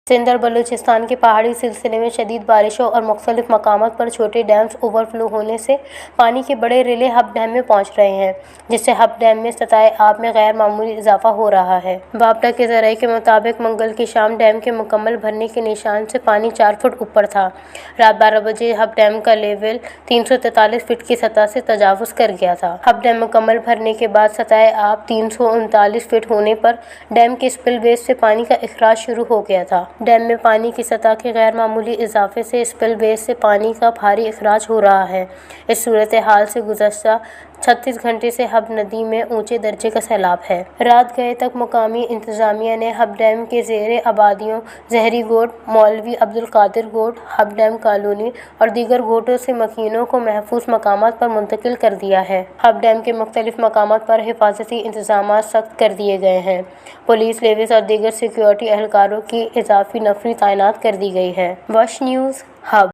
सिंध और बलूचिस्तान के पहाड़ी सिलसिले में शदीद बारिशों और मुख्तलिफ मकामात पर छोटे डैम्स ओवरफ्लो होने से पानी के बड़े रिले हब डैम में पहुंच रहे हैं, जिससे हब डैम में सतह आब में गैर मामूली इजाफा हो रहा है। बापटा के ज़राए के मुताबिक मंगल की शाम डैम के मुकम्मल भरने के निशान से पानी 4 फुट ऊपर था। रात 12 बजे हब डैम का लेवल 343 फीट की सतह से तजावुज़ कर गया था। हब डैम मुकम्मल भरने के बाद सतह आब 339 फीट होने पर डैम के स्पिल वेज से पानी का इखराज शुरू हो गया था। डैम में पानी की सतह के गैर मामूली इजाफे से स्पिल वेज से पानी का भारी इखराज हो रहा है। इस सूरत हाल से गुज़श्ता 36 घंटे से हब नदी में ऊंचे दर्जे का सैलाब है। रात गए तक मुकामी इंतजामिया ने हब डैम के ज़ेरे आबादियों जहरी गोट, मौलवी अब्दुल कादिर गोट, हब डैम कॉलोनी और दीगर गोटों से मकीनों को महफूज मकामात पर मुंतकिल कर दिया है। हब डैम के मुख्तलिफ मकामात पर हिफाजती इंतजामात सख्त कर दिए गए हैं। पुलिस, लेविस और दीगर सिक्योरिटी एहलकारों की इजाफी नफरी तैनात कर दी गई है। वश न्यूज़, हब।